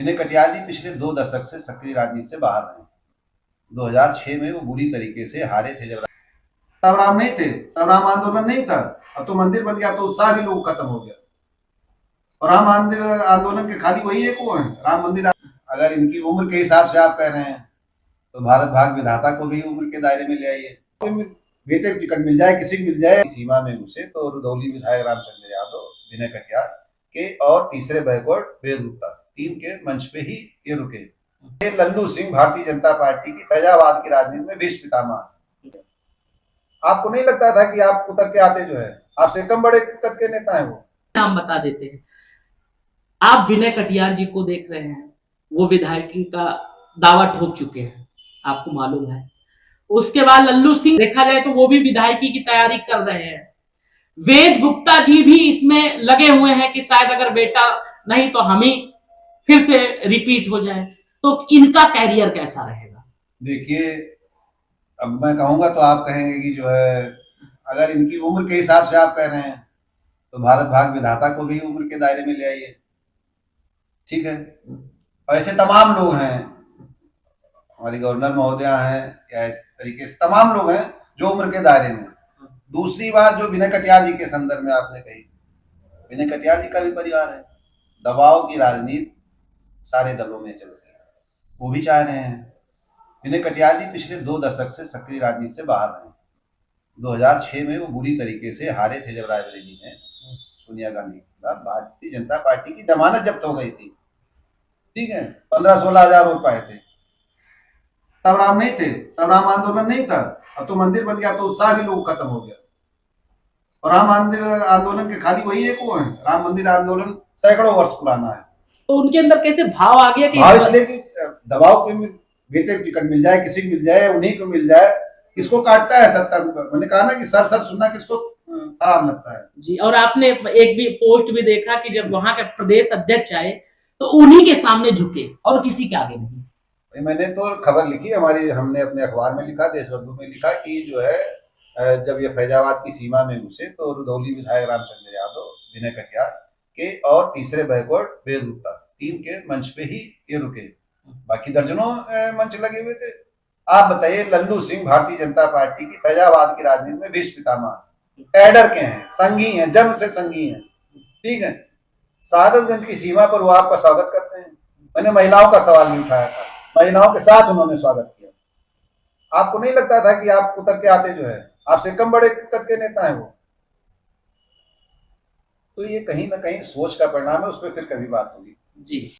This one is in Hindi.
विनय कटियार जी पिछले 2 दशक से सक्रिय राजनीति से बाहर रहे। 2006 में वो बुरी तरीके से हारे थे जब तब राम नहीं थे, तब राम आंदोलन नहीं था। अब तो मंदिर बन गया तो उत्साह भी लोग खत्म हो गया। और राम मंदिर आंदोलन के खाली वही एक वो है राम मंदिर। अगर इनकी उम्र के हिसाब से आप कह रहे हैं तो भारत भाग विधाता को भी उम्र के दायरे में ले आइए। बेटे को टिकट मिल जाए, किसी को मिल जाए, सीमा में घुसे तो रुधौली विधायक रामचंद्र यादव, विनय कटियार के और तीसरे बैकवर्ड वेद गुप्ता, 3 के मंच पे ही ये रुके। ये लल्लू सिंह भारतीय जनता पार्टी की फैजाबाद की राजनीति में भीष्म पितामह। आपको नहीं लगता था कि आप उतर के आते जो है आपसे कम बड़े कद के नेता है वो? नाम बता देते हैं। आप विनय कटियार जी को देख रहे हैं, वो विधायकी का दावा ठोक चुके हैं, आपको मालूम है। उसके बाद लल्लू सिंह देखा जाए तो वो भी विधायकी की तैयारी कर रहे हैं। वेद गुप्ता जी भी इसमें लगे हुए हैं कि शायद अगर बेटा नहीं तो हम ही फिर से रिपीट हो जाए, तो इनका कैरियर कैसा रहेगा? देखिए, अब मैं कहूंगा तो आप कहेंगे कि जो है अगर इनकी उम्र के हिसाब से आप कह रहे हैं तो भारत भाग विधाता को भी उम्र के दायरे में ले आइए। ठीक है, ऐसे तमाम लोग हैं, हमारी गवर्नर महोदया हैं या इस तरीके से तमाम लोग हैं जो उम्र के दायरे में। दूसरी बात जो विनय कटियार जी के संदर्भ में आपने कही, विनय कटियार जी का भी परिवार है। दबाव की राजनीति सारे दलों में चलती है, वो भी चाह रहे हैं। विनय कटियार जी पिछले 2 दशक से सक्रिय राजनीति से बाहर रहे। 2006 में वो बुरी तरीके से हारे थे जब रायबरेली में सोनिया गांधी का भारतीय जनता पार्टी की जमानत जब्त हो गई थी। ठीक है, 15-16 हजार वोट पाए थे। तब राम नहीं थे, तब राम आंदोलन नहीं था। अब तो मंदिर बन गया तो उत्साह भी लोग खत्म हो गया। और राम मंदिर आंदोलन के खाली वही एक वो है राम मंदिर आंदोलन सैकड़ों वर्ष पुराना है। तो उनके अंदर कैसे भाव आ गया कि भाव इसलिए कि दबाव के बेटे को टिकट मिल जाए, किसी को मिल जाए, उन्हीं को मिल जाए, किसको काटता है सत्ता। मैंने कहा ना कि सर सर सुनना किसको खराब लगता है जी। और आपने एक भी पोस्ट भी देखा कि जब वहां के प्रदेश अध्यक्ष आए तो उन्हीं के सामने झुके और किसी के आगे नहीं। मैंने तो खबर लिखी हमारी, हमने अपने अखबार में लिखा, देशबंधु में लिखा कि जो है जब ये फैजाबाद की सीमा में घुसे तो रुधौली विधायक रामचंद्र यादव, विनय कटियार के और तीसरे बैकवर्ड वेद गुप्ता, 3 के मंच पे ही ये रुके। बाकी दर्जनों मंच लगे हुए थे। आप बताइए, लल्लू सिंह भारतीय जनता पार्टी की फैजाबाद की राजनीति में भीष्म पितामह, कैडर के हैं, संघी हैं, जन्म से संघी हैं। ठीक है, सादतगंज की सीमा पर वो आपका स्वागत करते हैं। मैंने महिलाओं का सवाल भी उठाया था, महिलाओं के साथ उन्होंने स्वागत किया। आपको नहीं लगता था कि आप उतर के आते जो है आपसे कम बड़े कद के नेता है वो? तो ये कहीं ना कहीं सोच का परिणाम है, उस पर फिर कभी बात होगी। जी।